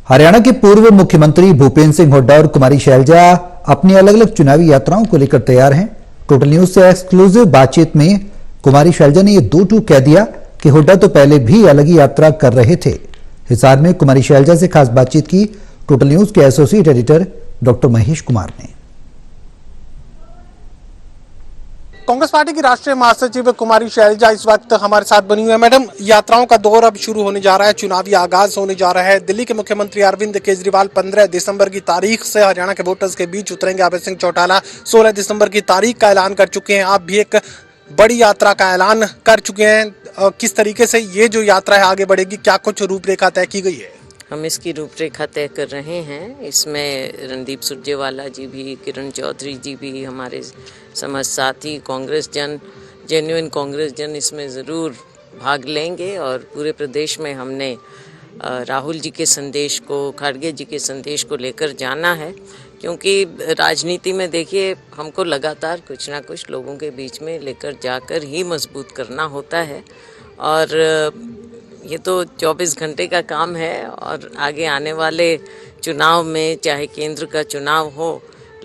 हरियाणा के पूर्व मुख्यमंत्री भूपेंद्र सिंह हुड्डा और कुमारी शैलजा अपनी अलग अलग चुनावी यात्राओं को लेकर तैयार हैं। टोटल न्यूज से एक्सक्लूसिव बातचीत में कुमारी शैलजा ने ये दो टूक कह दिया कि हुड्डा तो पहले भी अलग ही यात्रा कर रहे थे। हिसार में कुमारी शैलजा से खास बातचीत की टोटल न्यूज के associate editor doctor Mahesh Kumar ने। कांग्रेस पार्टी की राष्ट्रीय महासचिव कुमारी शैलजा इस वक्त हमारे साथ बनी हुई है। मैडम, यात्राओं का दौर अब शुरू होने जा रहा है, चुनावी आगाज होने जा रहा है। दिल्ली के मुख्यमंत्री अरविंद केजरीवाल 15 दिसंबर की तारीख से हरियाणा के वोटर्स के बीच उतरेंगे। अभय सिंह चौटाला 16 दिसंबर की तारीख का ऐलान कर चुके हैं। आप भी एक बड़ी यात्रा का ऐलान कर चुके हैं। किस तरीके से ये जो यात्रा है आगे बढ़ेगी, क्या कुछ रूपरेखा तय की गई है? हम इसकी रूपरेखा तय कर रहे हैं। इसमें रणदीप सुरजेवाला जी भी, किरण चौधरी जी भी, हमारे समझ साथी कांग्रेस जन, जेन्युइन कांग्रेस जन इसमें ज़रूर भाग लेंगे। और पूरे प्रदेश में हमने राहुल जी के संदेश को, खड़गे जी के संदेश को लेकर जाना है, क्योंकि राजनीति में देखिए हमको लगातार कुछ ना कुछ लोगों के बीच में लेकर जाकर ही मजबूत करना होता है। और ये तो 24 घंटे का काम है। और आगे आने वाले चुनाव में, चाहे केंद्र का चुनाव हो,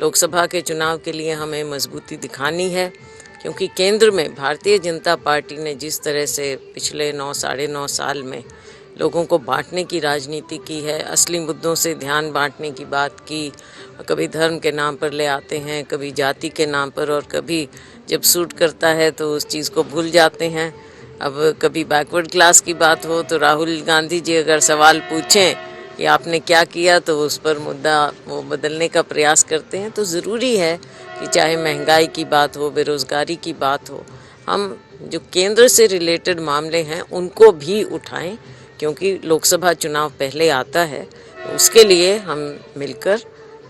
लोकसभा के चुनाव के लिए हमें मजबूती दिखानी है, क्योंकि केंद्र में भारतीय जनता पार्टी ने जिस तरह से पिछले 9-9.5 साल में लोगों को बांटने की राजनीति की है, असली मुद्दों से ध्यान बांटने की बात की, कभी धर्म के नाम पर ले आते हैं, कभी जाति के नाम पर, और कभी जब सूट करता है तो उस चीज़ को भूल जाते हैं। अब कभी बैकवर्ड क्लास की बात हो तो राहुल गांधी जी अगर सवाल पूछें कि आपने क्या किया, तो उस पर मुद्दा वो बदलने का प्रयास करते हैं। तो ज़रूरी है कि चाहे महंगाई की बात हो, बेरोज़गारी की बात हो, हम जो केंद्र से रिलेटेड मामले हैं उनको भी उठाएं, क्योंकि लोकसभा चुनाव पहले आता है। उसके लिए हम मिलकर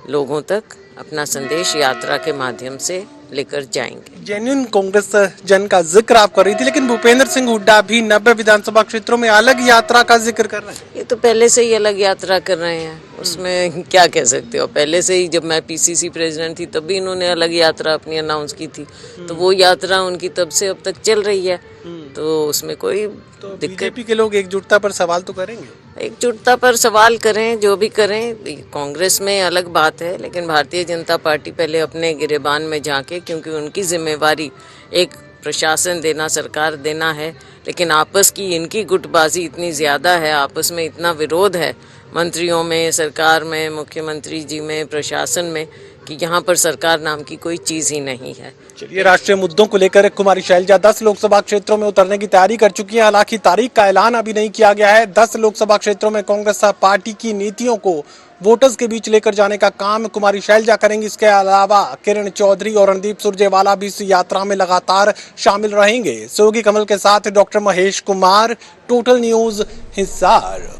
लोगों तक अपना संदेश यात्रा के माध्यम से लेकर जाएंगे। जेन्युइन कांग्रेस जन का जिक्र आप कर रही थी, लेकिन भूपेंद्र सिंह हुड्डा भी 90 विधानसभा क्षेत्रों में अलग यात्रा का जिक्र कर रहे हैं। ये तो पहले से ही अलग यात्रा कर रहे हैं, उसमें क्या कह सकते हो। पहले से ही जब मैं पीसीसी प्रेसिडेंट थी तब भी इन्होंने अलग यात्रा अपनी अनाउंस की थी, तो वो यात्रा उनकी तब से अब तक चल रही है। तो उसमें कोई दिक्कत। बीजेपी के लोग एकजुटता पर सवाल तो करेंगे। एकजुटता पर सवाल करें, जो भी करें, कांग्रेस में अलग बात है, लेकिन भारतीय जनता पार्टी पहले अपने गिरेबान में झांके, क्योंकि उनकी जिम्मेवारी एक प्रशासन देना, सरकार देना है। लेकिन आपस की इनकी गुटबाजी इतनी ज़्यादा है, आपस में इतना विरोध है मंत्रियों में, सरकार में, मुख्यमंत्री जी में, प्रशासन में, कि यहाँ पर सरकार नाम की कोई चीज़ ही नहीं है। चलिए, राष्ट्रीय मुद्दों को लेकर कुमारी शैलजा 10 लोकसभा क्षेत्रों में उतरने की तैयारी कर चुकी हैं। हालांकि तारीख का ऐलान अभी नहीं किया गया है। 10 लोकसभा क्षेत्रों में कांग्रेस पार्टी की नीतियों को वोटर्स के बीच लेकर जाने का काम कुमारी शैलजा करेंगी। इसके अलावा किरण चौधरी और रणदीप सुरजेवाला भी इस यात्रा में लगातार शामिल रहेंगे। सहयोगी कमल के साथ doctor Mahesh Kumar, total news, Hisar.